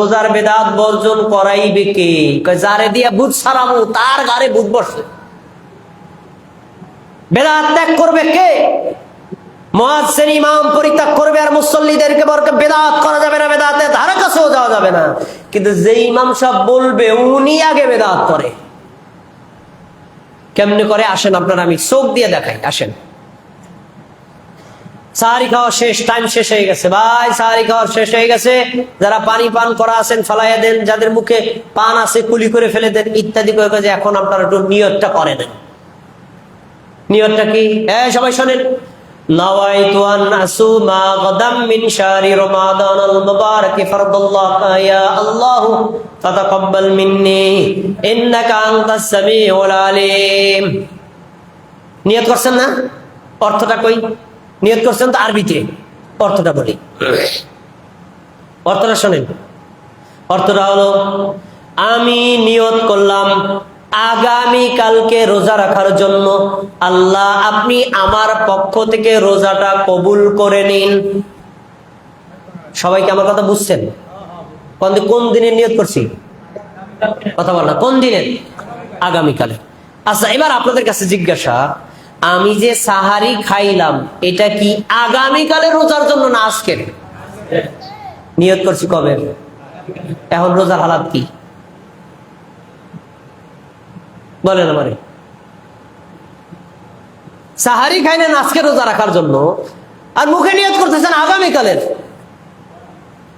রোজার বেদাত বর্জন করাইবে কে? যারে দিয়া বুধ সারামু তার গারে বুধ বসে। বেদাত ত্যাগ করবে কে? মুয়াজ্জিন ইমাম পরিত্যাগ করবে আর মুসল্লিদেরকে বলবে বেদাত করা যাবে না, বেদাতের ধারে কাছেও যাওয়া যাবে না। কিন্তু যে ইমাম সাহেব বলবে উনি আগে বেদাত করে। কেমনে করে আসেন আপনারা, আমি চোখ দিয়ে দেখাই। আসেন, সাহারি খাওয়া শেষ, টাইম শেষ হয়ে গেছে ভাই, সাহারি খাওয়া শেষ হয়ে গেছে। যারা পানি পান করা আছেন ফালাইয়া দেন, যাদের মুখে পান আছে কুলি করে ফেলে দেন, ইত্যাদি করে। যে এখন আপনারা একটু নিয়তটা করে নেন। নিয়তটা কি? সবাই শোনেন। নাওয়াইতু আন আসুমা গাদাম মিন শাহরি রমাদানাল মুবারাকি ফারদাল্লাহ ইয়া আল্লাহ ফাতাকাব্বাল মিন্নি ইন্নাকা আনতাস সামিউল আলিম। নিয়ত করছেন না? অর্থটা কই? নিয়ত করছেন তো আরবিতে, অর্থটা বলি। অর্থটা শোনেন। অর্থটা হলো, আমি নিয়ত করলাম আগামী কালকে রোজা রাখার জন্য, আল্লাহ আপনি আমার পক্ষ থেকে রোজাটা কবুল করে নিন। সবাইকে আমার কথা বুঝছেন? কোন দিনের নিয়ত করছি? কথা বল না, কোন দিনের? আগামীকালে। আচ্ছা, এবার আপনাদের কাছে জিজ্ঞাসা, আমি যে সাহারি খাইলাম এটা কি আগামীকালে রোজার জন্য না আজকের? নিয়ত করছি কবে? এখন রোজার হালাত কি বলেন আমারে? সাহারি খাইলেন আজকে রোজা রাখার জন্য, আর মুখে নিয়ত করতেছেন আগামীকালের।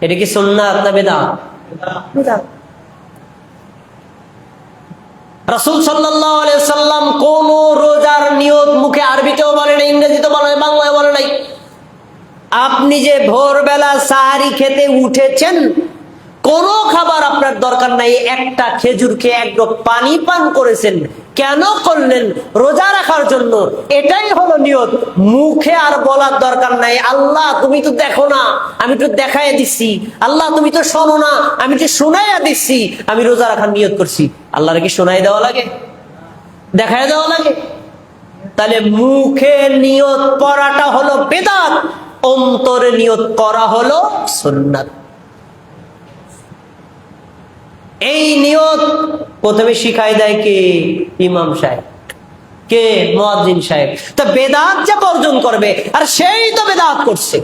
এটা কি সুন্নাত না বেদাত? বেদাত। রাসূল সাল্লাল্লাহু আলাইহি সাল্লাম কোন রোজার নিয়ত মুখে আরবিতেও বলে নাই, ইংরেজিতেও বলে নাই, বাংলায় বলে নাই। আপনি যে ভোরবেলা সাহারি খেতে উঠেছেন, কোনো খাবার আপনার দরকার নাই, একটা খেজুর খেয়ে এক ঢোক পানি পান করেছেন। কেন করলেন? রোজা রাখার জন্য। এটাই হলো নিয়ত। মুখে আর বলার দরকার নাই আল্লাহ তুমি তো দেখো না, আমি তো দেখাইয়া দিচ্ছি, আল্লাহ তুমি তো শোনো না, আমি তো শোনাইয়া দিচ্ছি, আমি রোজা রাখার নিয়ত করছি। আল্লাহর কি শোনাই দেওয়া লাগে? দেখাই দেওয়া লাগে? তাহলে মুখে নিয়ত করাটা হলো বেদাত, অন্তরে নিয়ত করা হলো সুন্নাত। এই নিয়ত প্রথমে শিখাই দেয় কে? ইমাম সাহেব। কে? মুয়াজ্জিন সাহেব। তা বেদাত যে বর্জন করবে, আর সেই তো বেদাত করছে।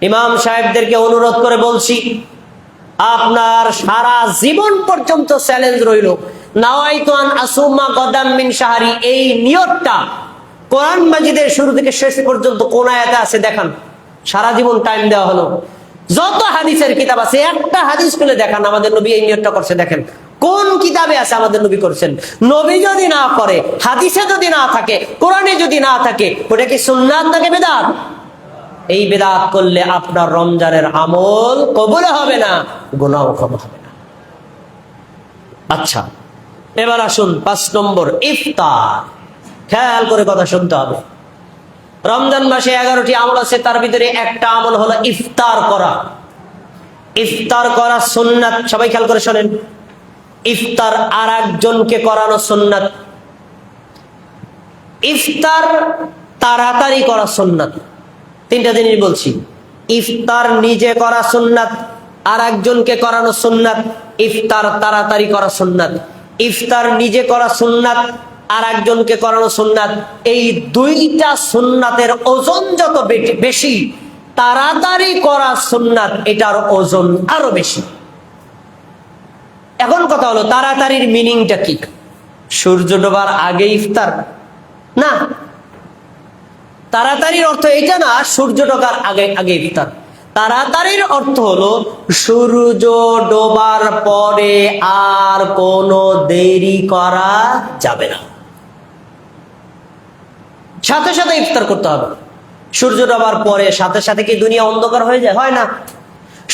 ইমাম সাহেবদেরকে অনুরোধ করে বলছি, আপনার সারা জীবন পর্যন্ত চ্যালেঞ্জ রইল, নাওয়াইতু আন আসুমা গাদাম মিন শাহরি, এই নিয়তটা কোরআন মাজিদের শুরু থেকে শেষ পর্যন্ত কোন আয়াতে আছে দেখান। সারা জীবন টাইম দেওয়া হলো, যত হাদিসের কিতাব আছে একটা হাদিস খুলে দেখান আমাদের নবী এই নিয়তটা করছে। দেখেন কোন কিতাবে আছে আমাদের নবী করছেন। নবী যদি না করে, হাদিসে যদি না থাকে, কোরআনে যদি না থাকে, ওটা কি সুন্নাত নাকি বেদাত? এই বেদাত করলে আপনার রমজানের আমল কবুল হবে না, গুনাহ ক্ষমা হবে না। আচ্ছা, এবার আসুন 5 নম্বর, ইফতার। খেয়াল করে কথা শুনতে হবে। রমজান মাসে 11টি আমল আছে, তার ভিতরে একটা আমল হলো ইফতার করা। ইফতার করা সুন্নাত। সবাই খেয়াল করে শোনেন। ইফতার আর একজনকে করানো সুন্নাত। ইফতার তাড়াতাড়ি করা সুন্নাত। 3টা জিনিস বলছি। ইফতার নিজে করা সুন্নাত, আর একজনকে করানো সুন্নাত। ইফতার তাড়াতাড়ি করা সুন্নাত। ইফতার নিজে করা সুন্নাত, আর একজনকে করানো সুন্নাত। এই 2টা সুন্নাতের ওজন যত বেশি, তাড়াতাড়ি করা সুন্নাত এটার ওজন আরো বেশি। এখন কথা হলো, তাড়াতাড়ির মিনিংটা কি? সূর্য ডোবার আগে ইফতার না। তাড়াতাড়ির অর্থ এটা না সূর্য ডোবার আগে আগে ইফতার। তাড়াতাড়ির অর্থ হলো সূর্য ডোবার পরে আর কোনো দেরি করা যাবে না, সাথে সাথে ইফতার করতে হবে। সূর্য ডোবার পরে সাথে সাথে কি দুনিয়া অন্ধকার হয়ে যায়? হয় না।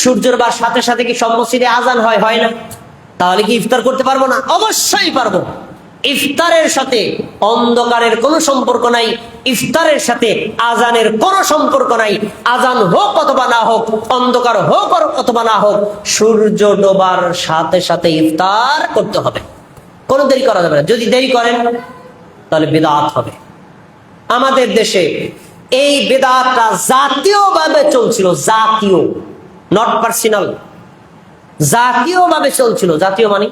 সূর্য ডোবার সাথে সাথে কি সব মসজিদে আজান হয়? হয় না। তাহলে কি ইফতার করতে পারবো না? অবশ্যই পারবো। ইফতারের সাথে অন্ধকারের কোনো সম্পর্ক নাই, ইফতারের সাথে আজানের কোনো সম্পর্ক নাই। আজান হোক অথবা না হোক, অন্ধকার হোক অথবা না হোক, সূর্য ডোবার সাথে সাথে ইফতার করতে হবে, কোনো দেরি করা যাবে না। যদি দেরি করেন তাহলে বিদআত হবে। আমাদের দেশে এই বেদাতটা জাতীয়ভাবে চলছিল, জাতীয় নট পার্সোনাল, জাতীয়ভাবে চলছিল। জাতীয় মানে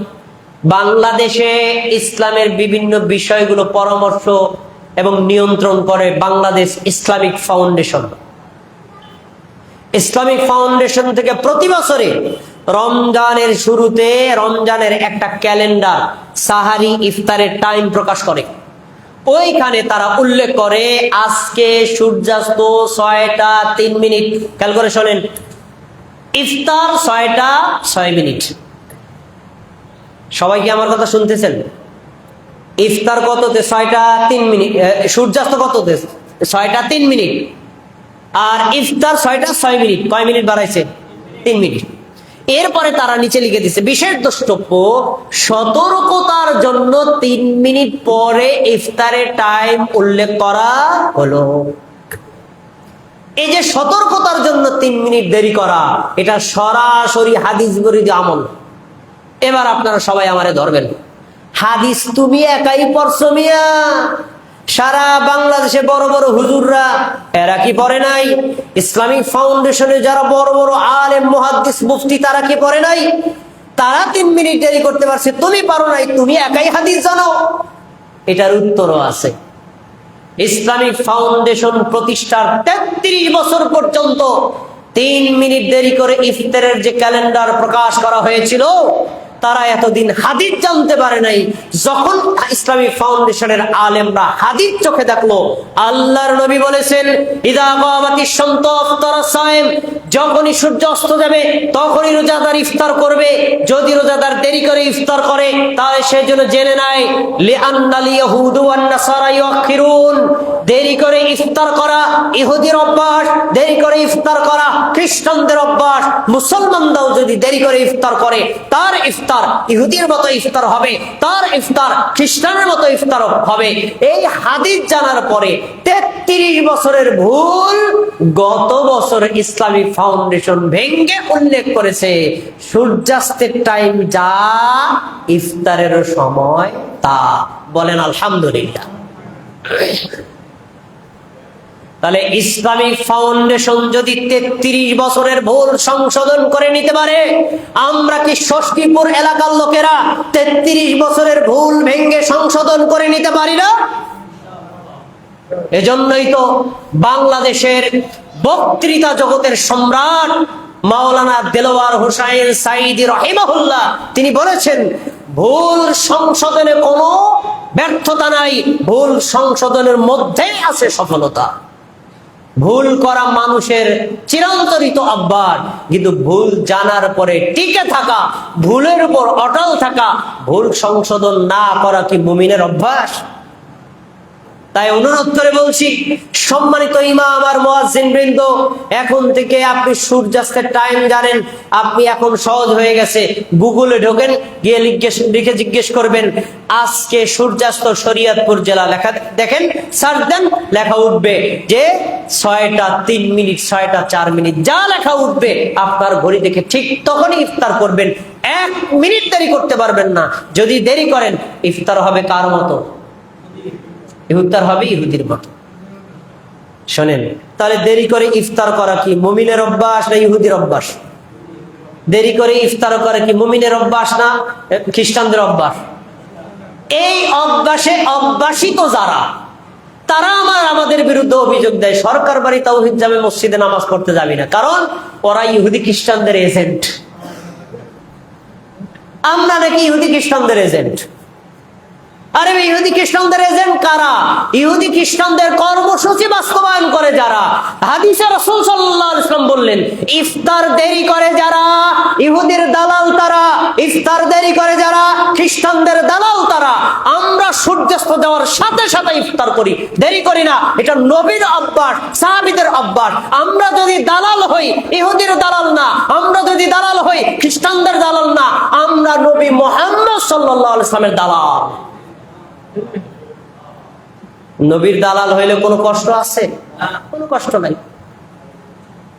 বাংলাদেশে ইসলামের বিভিন্ন বিষয়গুলো পরামর্শ এবং নিয়ন্ত্রণ করে Bangladesh Islamic foundation. Islamic foundation থেকে প্রতি বছরে রমজানের শুরুতে রমজানের একটা ক্যালেন্ডার, সাহারি, ইফতারের টাইম প্রকাশ করে। ওইখানে তারা উল্লেখ করে আজকে সূর্যাস্ত 6টা 3 মিনিট, খেয়াল করে শোনেন, ইফতার 6টা 6 মিনিট। সবাই কি আমার কথা শুনতেছেন? ইফতার কততে? 6টা 3 মিনিট। সূর্যাস্ত কততে? 6টা 3 মিনিট। আর ইফতার 6টা 6 মিনিট। কয় মিনিট বাড়াইছে? 3 মিনিট। এরপরে তারা নিচে লিখে দিচ্ছে বিশেষ দ্রষ্টব্য, সতর্কতার জন্য 3 মিনিট পরে ইফতারের টাইম উল্লেখ করা হলো। এই যে সতর্কতার জন্য 3 মিনিট দেরি করা, এটা সরাসরি হাদিস বিরোধী আমল। এবার আপনারা সবাই আমারে ধরবেন, হাদিস তুমি একাই পড়ছো মিয়া? সারা বাংলাদেশে বড় বড় হুজুররা এরা কি পড়ে নাই? ইসলামিক ফাউন্ডেশনে যারা বড় বড় আলেম, মুহাদ্দিস, মুফতি, তারা কি পড়ে নাই? তারা 3 মিনিট দেরি করতে পারছে, তুমি পারো নাই, তুমি একাই হাদিস জানো? এটার উত্তরও আছে। ইসলামিক ফাউন্ডেশন প্রতিষ্ঠার 33 বছর পর্যন্ত 3 মিনিট দেরি করে ইফতারের যে ক্যালেন্ডার প্রকাশ করা হয়েছিল, তারা এতদিন হাদিস জানতে পারে নাই। যখন ইসলামিক ফাউন্ডেশনের আলেমরা হাদিস চোখে দেখলো, আল্লাহর নবী বলেছেন ইদা গামাতিশ শামসু আফতারা সায়েম, যখনই সূর্য অস্ত যাবে তখনই রোজাদার ইফতার করবে। যদি রোজাদার দেরি করে ইফতার করে তাহলে সে যেন জেনে নেয় লিআন্নাল ইয়াহুদু ওয়ান নাসারা ইউখিরুন, দেরি করে ইফতার করা ইহুদির অভ্যাস, দেরি করে ইফতার করা খ্রিস্টানদের অভ্যাস। মুসলমানরাও যদি দেরি করে ইফতার করে, তার ইফতার ইহুদির মতো ইফতার হবে, তার ইফতার খ্রিস্টানের মতো ইফতার হবে। এই হাদিস জানার পরে 33 বছরের ভুল গত বছর ইসলামিক ফাউন্ডেশন ভেঙ্গে উল্লেখ করেছে সূর্যাস্তের টাইম যা, ইফতারের সময় তা। বলেন আলহামদুলিল্লাহ। তাহলে ইসলামিক ফাউন্ডেশন যদি 33 বছরের ভুল সংশোধন করে নিতে পারে, আমরা কি ষষ্ঠীপুর এলাকার লোকেরা 33 বছরের ভুল ভেঙ্গে সংশোধন করে নিতে পারি না? এজন্যই তো বাংলাদেশের বক্তৃতা জগতের সম্রাট মাওলানা দেলোয়ার হোসাইন সাঈদী রাহিমাহুল্লাহ তিনি বলেছেন, ভুল সংশোধনে কোনো ব্যর্থতা নাই, ভুল সংশোধনের মধ্যেই আছে সফলতা। ভুল করা মানুষের চিরান্তরিত অভ্যাস, কিন্তু ভুল জানার পরে টিকে থাকা, ভুলের উপর অটল থাকা, ভুল সংশোধন না করা কি মুমিনের অভ্যাস? তাই অনুরোধ করে বলছি, সম্মানিত ইমাম আর মুয়াজ্জিন বৃন্দ, এখন থেকে আপনি সূর্যাস্তের টাইম জানেন, আপনি এখন সহজ হয়ে গেছে। গুগলে ঢোকেন, গিয়ে লিখে জিজ্ঞেস করবেন আজকে সূর্যাস্ত শরীয়তপুর জেলা, লেখা দেখেন, সার্চ দেন, লেখা উঠবে যে 6টা 3 মিনিট, 6টা 4 মিনিট, যা লেখা উঠবে আপনার ঘড়ি দেখে ঠিক তখনই ইফতার করবেন। 1 মিনিট দেরি করতে পারবেন না। যদি দেরি করেন, ইফতার হবে কার মতো? ইফতার হবে ইহুদির মতো। শোনেন, তাহলে দেরি করে ইফতার করা কি মুমিনের অভ্যাস না ইহুদির অভ্যাস? দেরি করে ইফতার করা কি মুমিনের অভ্যাস না খ্রিস্টানদের অভ্যাস? এই অভ্যাসে অভ্যাসিত যারা, তারা আমাদের বিরুদ্ধে অভিযোগ দেয় সরকার বাড়ি তাওহীদ জামে মসজিদে নামাজ পড়তে যাবি না, কারণ ওরা ইহুদি খ্রিস্টানদের এজেন্ট। আমরা নাকি ইহুদি খ্রিস্টানদের এজেন্ট? আরে ইহুদি খ্রিস্টানদের এজেন্ট কারা? ইহুদি খ্রিস্টানদের কর্মসূচি বাস্তবায়ন করে যারা। হাদিসে রাসূল সাল্লাল্লাহু আলাইহি ওয়াসাল্লাম বললেন, ইফতার দেরি করে যারা ইহুদির দালাল তারা, ইফতার দেরি করে যারা খ্রিস্টানদের দালাল তারা। আমরা সূর্যাস্ত যাওয়ার সাথে সাথে ইফতার করি, দেরি করি না। এটা নবীর অভ্যাস, সাহাবীদের অভ্যাস। আমরা যদি দালাল হই, ইহুদির দালাল না। আমরা যদি দালাল হই, খ্রিস্টানদের দালাল না। আমরা নবী মুহাম্মদ সাল্লাল্লাহু আলাইহি ওয়াসাল্লামের দালাল। নবীর দালাল হইলে কোনো কষ্ট আছে? কোনো কষ্ট নাই।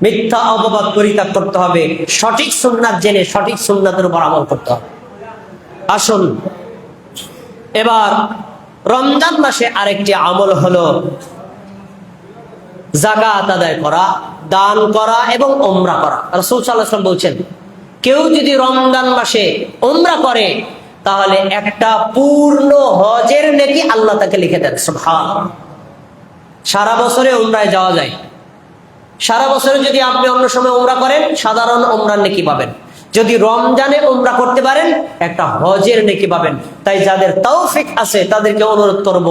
মিথ্যা অপবাদ পরিত্যাগ করতে হবে, সঠিক সুন্নাত জেনে সঠিক সুন্নাতের উপর আমল করতে হবে। আসুন, এবার রমজান মাসে আরেকটি আমল হলো যাকাত আদায় করা। দান করা এবং উমরা করা। রাসূল সাল্লাল্লাহু আলাইহি ওয়াসাল্লাম বলছেন, কেউ যদি রমজান মাসে উমরা করে তাহলে একটা পূর্ণ হজের নেকি আল্লাহ তাকে লিখে দেন। সুবহানাল্লাহ। সারা বছরে উমরায় যাওয়া যায়। সারা বছরে যদি আপনি অন্য সময় উমরা করেন সাধারণ উমরার নেকি পাবেন, যদি রমজানে উমরা করতে পারেন একটা হজের নেকি পাবেন। তাই যাদের তৌফিক আছে তাদেরকে অনুরোধ করব,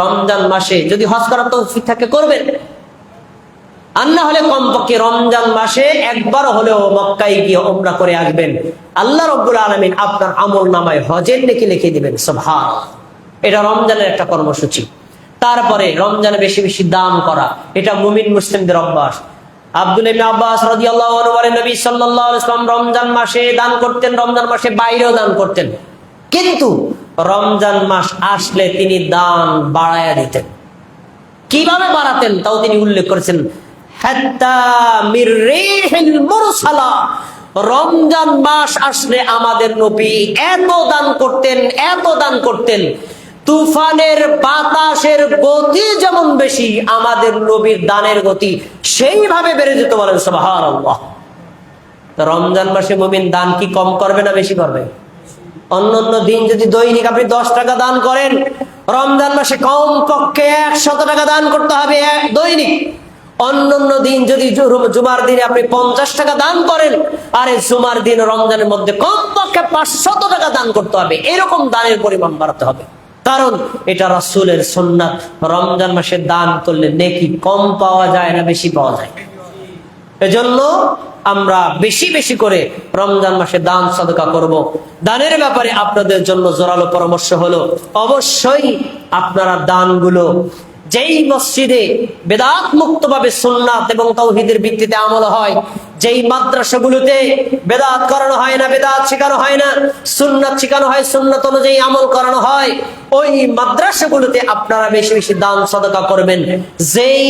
রমজান মাসে যদি হজ করার তৌফিক থাকে করবেন, আর না হলে কমপক্ষে রমজান মাসে একবার হলেও মক্কায় গিয়ে উমরা করে আসবেন। আল্লাহ রাব্বুল আলামিন আপনার আমল নামায় হজের নেকি লিখে দিবেন। সুবহানাল্লাহ। এটা রমজানের একটা কর্মসূচি। তারপরে রমজানে বেশি বেশি দান করা, এটা মুমিন মুসলিমদের অভ্যাস। আব্দুল্লাহ ইবনে আব্বাস রাদিয়াল্লাহু আনহু বলেন, নবী সাল্লাল্লাহু আলাইহি ওয়াসাল্লাম রমজান মাসে দান করতেন, রমজান মাসে বাইরেও দান করতেন, কিন্তু রমজান মাস আসলে তিনি দান বাড়ায়া দিতেন। কিভাবে বাড়াতেন তাও তিনি উল্লেখ করেছেন, হাত্তা মির রিহিল মুরসালা। রমজান মাস আসলে আমাদের নবী এত দান করতেন, এত দান করতেন, তুফানের বাতাসের গতি যেমন বেশি আমাদের নবীর দানের গতি সেইভাবে বেড়ে যেত। বলেন সুবহানাল্লাহ। রমজান মাসে মুমিন দান কি কম করবে না বেশি করবে? অন্যান্য দিন যদি দৈনিক আপনি 10 টাকা দান করেন, রমজান মাসে কমপক্ষে 100 টাকা দান করতে হবে দৈনিক। অন্যান্য দিন যদি জুমার দিনে আপনি 50 টাকা দান করেন, আর এই জুমার দিন রমজানের মধ্যে কমপক্ষে 500 টাকা দান করতে হবে। এরকম দানের পরিমাণ বাড়াতে হবে, কারণ এটা রাসূলের সুন্নাত। রমজান মাসে দান করলে নেকি কম পাওয়া যায় না বেশি পাওয়া যায়? এজন্য আমরা বেশি বেশি করে রমজান মাসে দান সাদকা করব। দানের ব্যাপারে আপনাদের জন্য জোরালো পরামর্শ হলো, অবশ্যই আপনারা দানগুলো যেই মসজিদে বেদাত মুক্ত ভাবে সুন্নাত এবং তাওহীদের ভিত্তিতে আমল হয়, যেই মাদ্রাসাগুলোতে বেদাত করানো হয় না, বেদাত শেখানো হয় না, সুন্নাত শেখানো হয়, সুন্নাত অনুযায়ী আমল করানো হয়, ওই মাদ্রাসাগুলোতে আপনারা বেশি বেশি দান সাদকা করবেন। যেই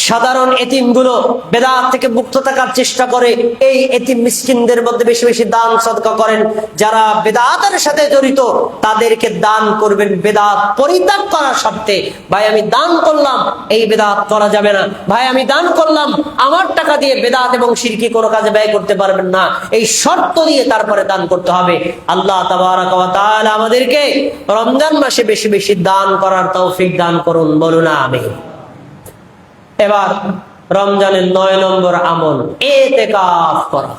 সাধারণ এতিমগুলো বেদাত থেকে মুক্ত থাকার চেষ্টা করে, এই এতিম মিসকিনদের মধ্যে বেশি বেশি দান সাদকা করেন। যারা বেদাতের সাথে জড়িত তাদেরকে দান করবেন বেদাত পরিত্যাগ করার শর্তে। ভাই আমি দান করলাম, এই বেদাত করা যাবে না। ভাই আমি দান করলাম, আমার টাকা দিয়ে বেদাত এবং শিরকি কোনো কাজে ব্যয় করতে পারবেন না, এই শর্ত দিয়ে তারপরে দান করতে হবে। আল্লাহ তাবারাক ওয়া তাআলা আমাদেরকে রমজান মাসে বেশি বেশি দান করার তৌফিক দান করুন, বলুন আমিন। এবার রমজানের 9 নম্বর আমল ইতিকাফ করা।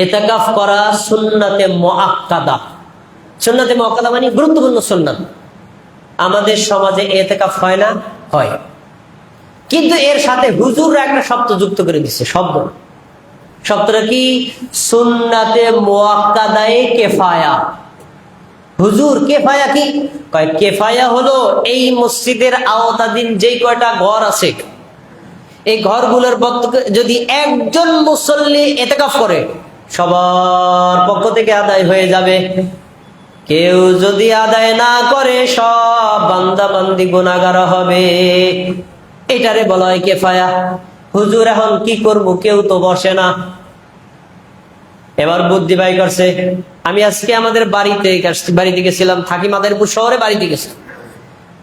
ইতিকাফ করা সুন্নাতে মুআক্কাদা। সুন্নাতে মুআক্কাদা মানে গুরুত্বপূর্ণ সুন্নাত। আমাদের সমাজে ইতিকাফ হয় না? হয়, কিন্তু এর সাথে হুজুররা একটা শব্দ যুক্ত করে দিচ্ছে। শব্দটা কি? সুন্নাতে মুআক্কাদায়ে কিফায়া। হুজুর কেফায়া কি? কেফায়া হলো এই মসজিদের আওতাধীন যেই কয়টা ঘর আছে, এই ঘরগুলোর যদি একজন মুসল্লি ইতিকাফ করে সবার পক্ষ থেকে আদায় হয়ে যাবে। কেউ যদি আদায় না করে সব বান্দা বান্দি গুনাহগার হবে। এটারে বলা হয় কেফায়া। হুজুর এখন কি করব, কেউ তো বসে না। এবার বুদ্ধি বাই করছে, আমি আজকে আমাদের বাড়িতে গেছিলাম, থাকি মাদারীপুর শহরে, বাড়িতে গেছি।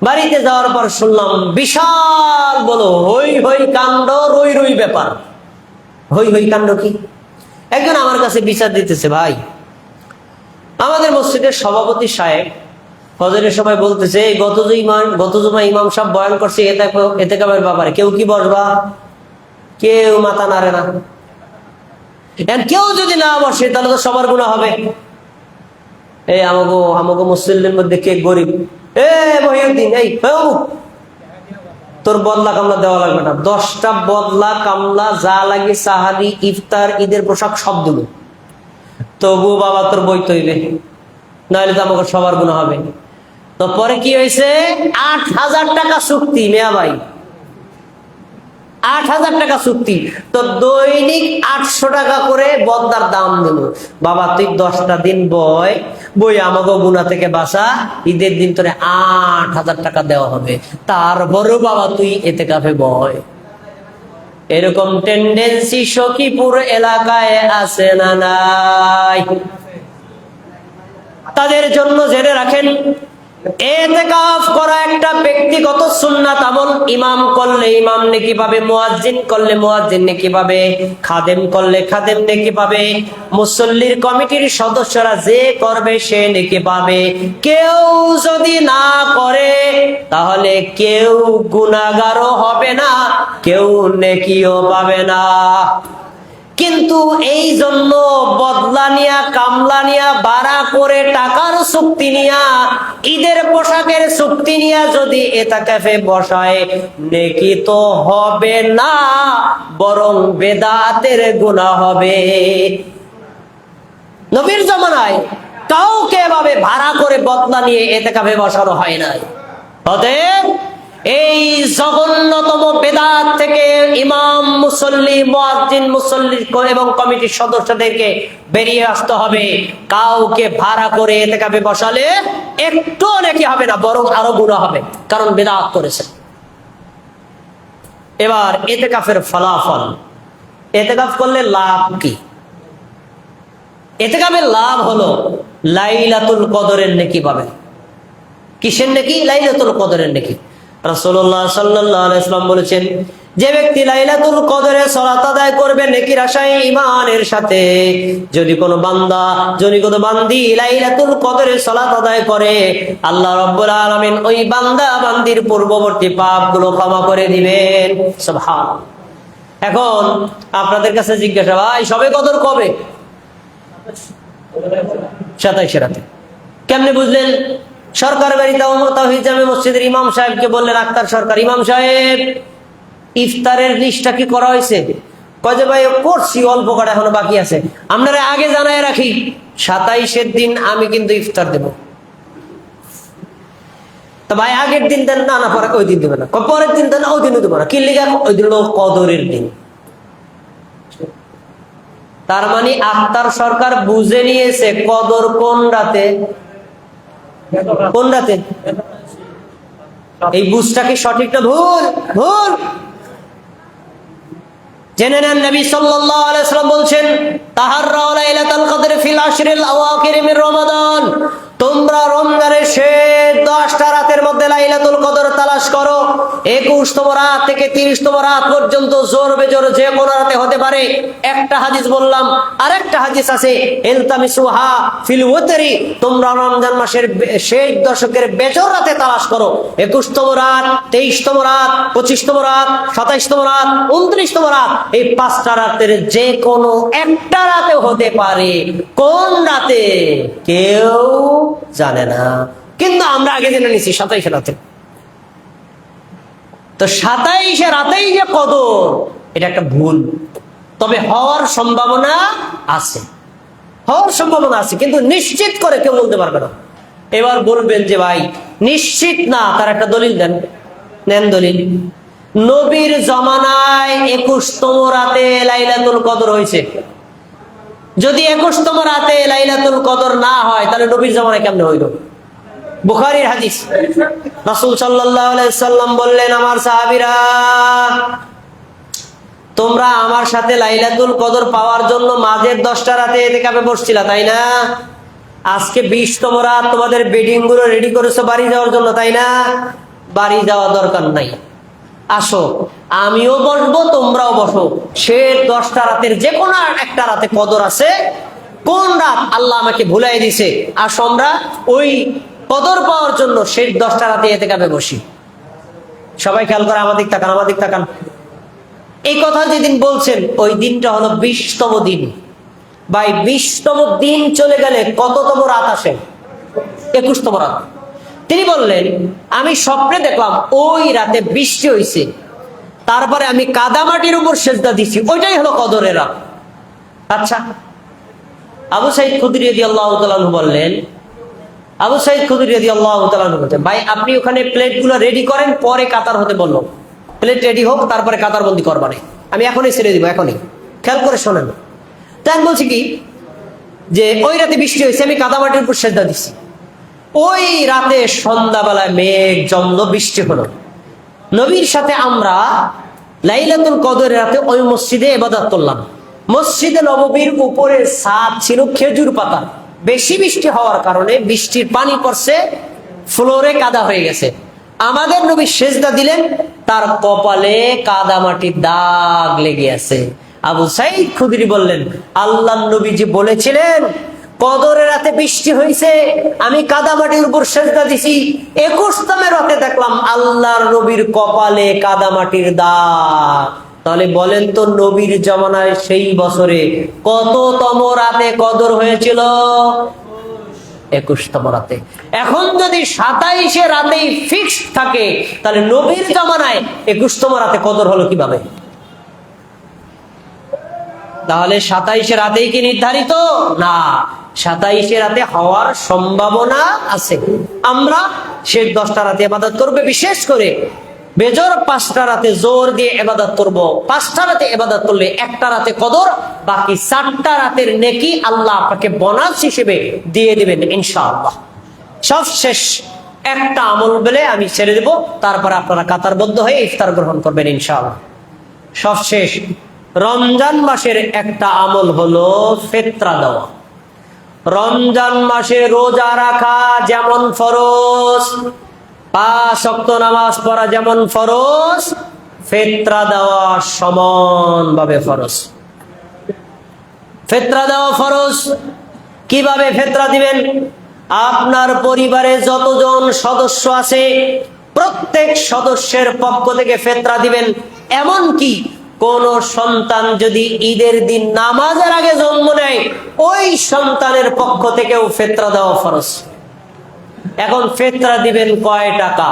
বাড়িতে যাওয়ার পর শুনলাম বিশাল বলো হই হই কাণ্ড, রই রই ব্যাপার। হই হই কাণ্ড কি? একজন আমার কাছে বিচার দিতেছে, ভাই আমাদের মসজিদের সভাপতি সাহেব ফজরের সময় বলতেছে, গত জুমা ইমাম সাহেব বয়ান করছে ইতিকাফের ব্যাপারে, কেউ কি বসবা? কেউ মাথা নাড়ে না। কেউ যদি না বসে তাহলে তো সবার গুনাহ হবে। এই আমাগো মুসলিমদের মধ্যে কে গরিব? মহিউদ্দিন, এই তোর বদলা কামলা দেওয়া লাগবে না। 10টা বদলা কামলা যা লাগে, সাহারি, ইফতার, ঈদের পোশাক সব দিল, তবু বাবা তোর বই তৈবে, নাহলে তো আমাকে সবার গুনাহ হবে। তো পরে কি হয়েছে? 8,000 টাকা চুক্তি। মেয়া ভাই 8,000 টাকা চুক্তি। তো দৈনিক 800 টাকা করে বদলার দাম দিল। বাবা তুই 10টা দিন বই আমাকে গুনাহ থেকে বাঁচা, ঈদের দিন তোরে 8,000 টাকা দেওয়া হবে, তারপরেও বাবা তুই ইতিকাফে বয়। এরকম টেন্ডেন্সি সখীপুর এলাকায় আছে না নাই? তাদের জন্য জেনে রাখেন, ইতিকাফ করা একটা ব্যক্তিগত সুন্নাত আমল। ইমাম করলে ইমাম নেকি পাবে, মুয়াজ্জিন করলে মুয়াজ্জিন নেকি পাবে, খাদেম করলে খাদেম নেকি পাবে, মুসল্লির কমিটির সদস্যরা যে করবে সে নেকি পাবে। কেউ যদি না করে তাহলে কেউ গুনাহগারও হবে না, কেউ নেকিও পাবে না। কিন্তু এই জন্য বদলা নিয়া, কামলা নিয়া, ভাড়া করে টাকার চুক্তি নিয়া, ঈদের পোশাকের চুক্তি নিয়া যদি ইতিকাফে বসায়, নেকি তো হবে না, বরং বেদাতের গুনাহ হবে। নবীর জামানায় কাউকে এভাবে ভাড়া করে বদলা নিয়ে ইতিকাফে বসানো হয় নাই। অতএব এই জঘন্যতম বেদাত থেকে ইমাম, মুসল্লি, মুয়াজ্জিন, মুসল্লি এবং কমিটির সদস্যদেরকে বেরিয়ে আসতে হবে। কাউকে ভাড়া করে ইতিকাফে বসালে একটু নাকি হবে না, বরং আরো গুনাহ হবে, কারণ বেদাত করেছে। এবার ইতিকাফের ফলাফল, ইতিকাফ করলে লাভ কি? ইতিকাফের লাভ হলো লাইলাতুল কদরের নেকি পাবেন। কিসের নেকি? লাইলাতুল কদরের নেকি। রাসূলুল্লাহ সাল্লাল্লাহু আলাইহি ওয়াসাল্লাম বলেছেন, যে ব্যক্তি লাইলাতুল কদরে সালাত আদায় করবে নেকির আশায় ঈমানের সাথে, যদি কোনো বান্দা, যদি কোনো বান্দি লাইলাতুল কদরে সালাত আদায় করে, আল্লাহ রাব্বুল আলামিন ওই বান্দা বান্দির পূর্ববর্তী পাপগুলো ক্ষমা করে দিবেন। সুবহানাল্লাহ। এখন আপনাদের কাছে জিজ্ঞাসা, ভাই সবে কদর কবে? 27 রাতে। কেমনে বুঝলেন? সরকার বাড়ি তাওহীদ জামে মসজিদের ইমাম সাহেবকে বললেন, আক্তার সরকার, ইমাম সাহেব ইফতারের লিস্টটা কি করা হয়েছে? কয় যে ভাই করছি, অল্প কটা এখনো বাকি আছে। আপনারা আগে জানায় রাখি, 27-এর দিন আমি কিন্তু ইফতার দেব। তা ভাই আগের দিন দেন না, না পরে ওই দিন দেবে না, পরের দিন দেন ওই দিনও দেবো না। কি লিখা? ওই দিন কদরের দিন। তার মানে আক্তার সরকার বুঝে নিয়েছে কদর কোন রাতে, কোন রাতে। এই বুঝটা কি সঠিক না ভুল? ভুল। জেনে নেন, নবী সাল্লাল্লাহু আলাইহি ওয়াসাল্লাম বলছেন, তাহাররাউ লাইলাতুল কদর ফিল আশরিল আওয়াখির মিন রমাদান, তোমরা রমজানের শেষ 10টা রাতের মধ্যে লাইলাতুল কদর তালাশ করো। 21তম রাত থেকে 30তম রাত পর্যন্ত জোর বেজোর যে কোনো রাতে হতে পারে। একটা হাদিস বললাম, আরেকটা হাদিস আছে, ইলতামিসুহা ফিল ওয়াতরি, তোমরা রমজান মাসের শেষ দশকের বেজোর রাতে তালাশ করো। 21তম রাত, 23তম রাত, 25তম রাত, 27তম রাত, 29তম রাত, এই 5টা রাতের যে কোনো একটা রাতে হতে পারে। কোন রাতে কেউ জানে না, কিন্তু আমরা আগে জেনে নিছি 27 রাতে। তো 27 রাতেই যে কদর, এটা একটা ভুল। তবে হওয়ার সম্ভাবনা আছে, হওয়ার সম্ভাবনা আছে, কিন্তু নিশ্চিত করে কেউ বলতে পারবে না। এবার বলবেন যে ভাই নিশ্চিত না, তার একটা দলিল দেন। নেন দলিল। নবীর জমানায় 21তম রাতে লাইলাতুল কদর হয়েছে। যদি 21তম রাতে লাইলাতুল কদর না হয়, তাহলে নবীর জামানায় কেমনে হইল? বুখারীর হাদিস, রাসূল সাল্লাল্লাহু আলাইহি সাল্লাম বললেন, আমার সাহাবীরা, তোমরা আমার সাথে লাইলাতুল কদর পাওয়ার জন্য মাঝের 10টা রাতে ইতিকাফে বসছিলা, তাই না? আজকে 20তম রাত তোমাদের বেডিং গুলো রেডি করেছো বাড়ি যাওয়ার জন্য, তাই না? বাড়ি যাওয়া দরকার নাই, আসো, আমিও বসবো, তোমরাও বসো। সে 10টা রাতের যে কোনো একটা রাতে কদর আছে। কোন রাত আল্লাহ আমাকে ভুলাই দিছে, আসো আমরা ওই কদর পাওয়ার জন্য শেষ 10টা রাতে ইতিকাফে বসি। সবাই খেয়াল করে আমাদিক তাকান, আমাদিক তাকান। এই কথা যেদিন বলছেন, ওই দিনটা হলো 20তম দিন। ভাই 20তম দিন চলে গেলে কততম রাত আসে? 21তম রাত। তিনি বললেন, আমি স্বপ্নে দেখলাম ওই রাতে বৃষ্টি হয়েছে, তারপরে আমি কাদামাটির উপর সেজদা দিছি, ওইটাই হলো কদরের রাত। আচ্ছা, আবু সাঈদ খুদরী রাদিয়াল্লাহু তাআলা আনহু বললেন, আবু সাঈদ খুদরী রাদিয়াল্লাহু তাআলা আনহু বলতেন, ভাই আপনি ওখানে প্লেটগুলো রেডি করেন, পরে কাতার হতে বললো। প্লেট রেডি হোক, তারপরে কাতারবন্দি করবানে, আমি এখনই ছেড়ে দিব, এখনই। খেয়াল করে শোনেন। তাই আমি বলছি কি, যে ওই রাতে বৃষ্টি হয়েছে, আমি কাদামাটির উপর সেজদা দিছি। ওই রাতে সন্ধ্যাবেলায় মেঘ জমলো, বৃষ্টি হলো। নবীর সাথে আমরা লাইলাতুল কদরের রাতে ওই মসজিদে ইবাদত করলাম। মসজিদে নববীর উপরে ছাদ ছিল খেজুর পাতা। বেশি বৃষ্টি হওয়ার কারণে বৃষ্টির পানি পড়ছে ফ্লোরে কাদা হয়ে গেছে। আমাদের নবী সেজদা দিলেন, তার কপালে কাদা মাটির দাগ লেগে আছে। আবু সাঈদ খুদরি বললেন, আল্লাহর নবী যে বলেছিলেন কদরের রাতে বৃষ্টি হয়েছে, আমি কাদা মাটির উপর সেজদা দিছি, 21তম রাতে দেখলাম আল্লাহর নবীর কপালে কাদা মাটির দাগ। তাহলে বলেন তো, নবীর জামানায় সেই বছরে কততম রাতে কদর হয়েছিল? 21তম রাতে। এখন যদি 27 রাতেই ফিক্সড থাকে, তাহলে নবীর জামানায় 21তম রাতে কদর হলো কিভাবে? তাহলে 27 রাতেই কি নির্ধারিত? না, 27 রাতে হওয়ার সম্ভাবনা আছে। আমরা শেষ 10টা রাতে ইবাদত করবে, বিশেষ করে বেজোর 5টা রাতে জোর দিয়ে ইবাদত করব। 5টা রাতে ইবাদত করলে 1টা রাতে কদর, বাকি 4টা রাতের নেকি আল্লাহ আপনাকে বোনাস হিসেবে দিয়ে দিবেন ইনশাআল্লাহ। সব শেষ একটা আমল বলে আমি ছেড়ে দেব, তারপর আপনারা কাতারবদ্ধ হয়ে ইফতার গ্রহণ করবেন ইনশাআল্লাহ। সব শেষ, রমজান মাসের একটা আমল হলো ফিতরা দেওয়া। রমজান মাসে রোজা রাখা যেমন ফরজ, 5 ওয়াক্ত নামাজ পড়া যেমন ফরজ, ফিতরা দেওয়া সমানভাবে ফরজ। ফিতরা দেওয়া ফরজ। কিভাবে ফিতরা দিবেন? আপনার পরিবারে যতজন সদস্য আছে প্রত্যেক সদস্যের পক্ষ থেকে ফিতরা দিবেন। এমনকি কোন সন্তান যদি ঈদের দিন নামাজের আগে জন্ম নেয়, ওই সন্তানের পক্ষ থেকেও ফিতরা দেওয়া ফরজ। এখন ফিতরা দিবেন কয় টাকা?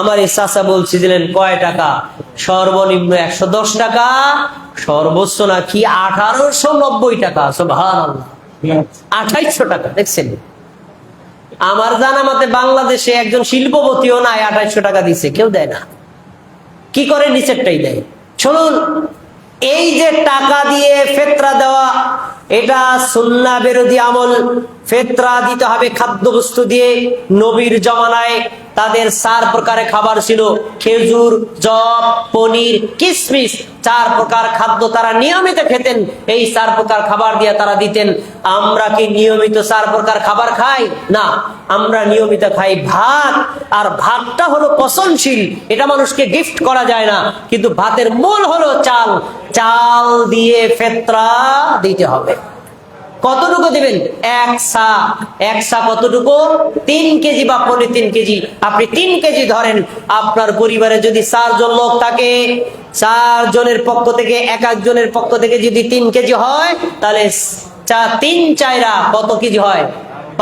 আমার এই চাচা বলছি দিলেন কয় টাকা? সর্বনিম্ন 110 টাকা, সর্বোচ্চ নাকি 1890 টাকা। সুবহানাল্লাহ, 2800 টাকা। দেখছেন, আমার জানা মতে বাংলাদেশে একজন শিল্পপতিও নাই 2800 টাকা দিছে, কেউ দেয় না। কি করে? নিচেরটাই দেয়। শুনুন, এই যে টাকা দিয়ে ফিতরা দেওয়া, এটা সুন্নাহ বিরোধী আমল। ফিতরা দিতে হবে খাদ্যবস্তু দিয়ে। নবীর জামানায় তাদের 4 প্রকারের খাবার ছিল: খেজুর, যব, পনির, কিশমিশ। 4 প্রকার খাদ্য তারা নিয়মিত খেতেন, এই 4 প্রকার খাবার দিয়ে তারা দিতেন। আমরা কি নিয়মিত 4 প্রকার খাবার খাই? না, আমরা নিয়মিত খাই ভাত। আর ভাতটা হলো পচনশীল, এটা মানুষকে গিফট করা যায় না। কিন্তু ভাতের মূল হলো চাল। চাল দিয়ে ফিতরা দিতে হবে। কতটুকু দিবেন? 1 সা। 1 সা কতটুকু? 3 কেজি বা 3.5 কেজি। আপনি 3 কেজি ধরেন। আপনার পরিবারে যদি 4 জন লোক থাকে, 4 জনের পক্ষ থেকে, এক একজনের পক্ষ থেকে যদি 3 কেজি হয়, তাহলে 3 4 কত কেজি হয়?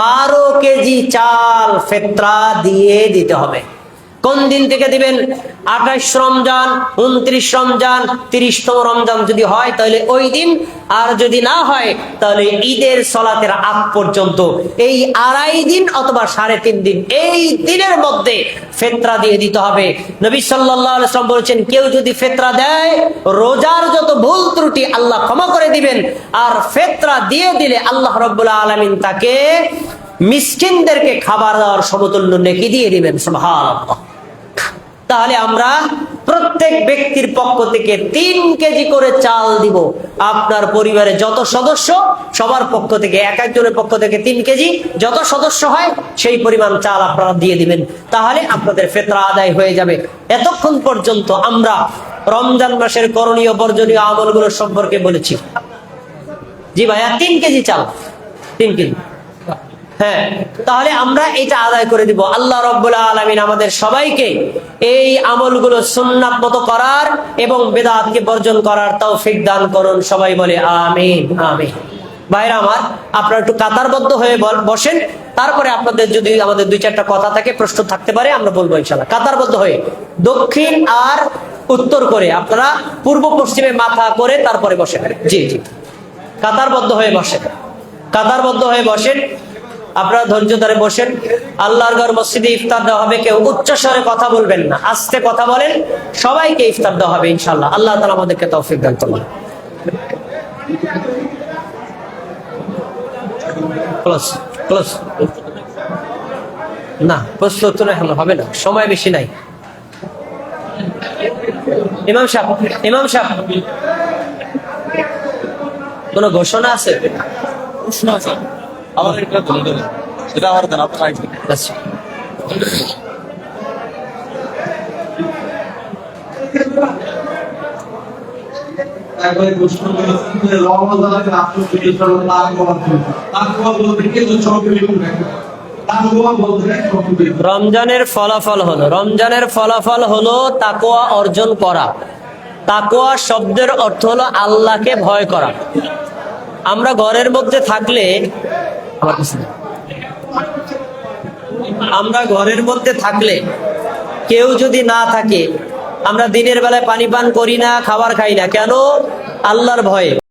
12 কেজি চাল ফিতরা দিয়ে দিতে হবে। কোন দিন থেকে দিবেন? 28 রমজান, 29 রমজান, 30তম রমজান যদি হয় তাহলে ওই দিন, আর যদি না হয় তাহলে ঈদের সালাতের আগ পর্যন্ত এই 2.5 দিন অথবা 3.5 দিন, এই দিনের মধ্যে ফিতরা দিয়ে দিতে হবে। নবী সাল্লাল্লাহু আলাইহি ওয়াসাল্লাম বলেছেন, কেউ যদি ফিতরা দেয়, রোজার যত ভুল ত্রুটি আল্লাহ ক্ষমা করে দিবেন। আর ফিতরা দিয়ে দিলে আল্লাহ রাব্বুল আলামিন তাকে মিসকিনদেরকে খাবার দেওয়ার সমতুল্য নেকি দিয়ে দিবেন। সুবহানাল্লাহ। তাহলে আমরা প্রত্যেক ব্যক্তির পক্ষ থেকে 3 কেজি করে চাল দিব। আপনার পরিবারে যত সদস্য, সবার পক্ষ থেকে, এক একজনের পক্ষ থেকে 3 কেজি, যত সদস্য হয় সেই পরিমাণ চাল আপনারা দিয়ে দিবেন। তাহলে আপনাদের ফিতরা আদায় হয়ে যাবে। এতক্ষণ পর্যন্ত আমরা রমজান মাসের করণীয় বর্জনীয় আমলগুলো সম্পর্কে বলেছি। জি ভাইয়া, 3 কেজি চাল, 3 কেজি। হ্যাঁ, তাহলে আমরা এটা আদায় করে দিব। আল্লাহ রাব্বুল আলামিন আমাদের সবাইকে এই আমলগুলো সুন্নাত মতো করার এবং বিদআতকে বর্জন করার তৌফিক দান করুন। সবাই বলে আমিন, আমিন। ভাইরা আমার, আপনারা একটু কাতারবদ্ধ হয়ে বসেন, তারপরে আপনাদের যদি আমাদের 2-4টা কথা থাকে, প্রশ্ন থাকতে পারে, আমরা বলবো ইনশাআল্লাহ। কাতারবদ্ধ হয়ে দক্ষিণ আর উত্তর করে, আপনারা পূর্ব পশ্চিমে মাথা করে তারপরে বসেন। জি জি, কাতারবদ্ধ হয়ে বসেন, কাতারবদ্ধ হয়ে বসেন। আপনারা ধৈর্য ধরে বসেন। আল্লাহর ঘর মসজিদে ইফতার দেওয়া হবে, কেউ উচ্চ স্বরে কথা বলবেন না, আস্তে কথা বলেন। সবাইকে ইফতার দেওয়া হবে ইনশাআল্লাহ। আল্লাহ তাআলা আমাদেরকে তৌফিক দান করুন। Close close. না, প্রশ্ন উত্তর এখন হবে না, সময় বেশি নাই। ইমাম সাহেব, ইমাম সাহেব, কোন ঘোষণা আছে? প্রশ্ন আছে, আমার এটা বলতে, সেটা আমার দেন, আপনার আচ্ছা। তারপরে প্রশ্ন করেছেন যে রমজানের রাষ্ট্রপতি তাকওয়া বলতে কি তাকওয়া বলতে রমজানের ফলাফল হলো তাকওয়া অর্জন করা। তাকওয়া শব্দের অর্থ হলো আল্লাহকে ভয় করা। আমরা ঘরের মধ্যে থাকলে কেউ যদি না থাকে, আমরা দিনের বেলায় পানি পান করি না, খাবার খাই না, কেন? আল্লাহর ভয়ে।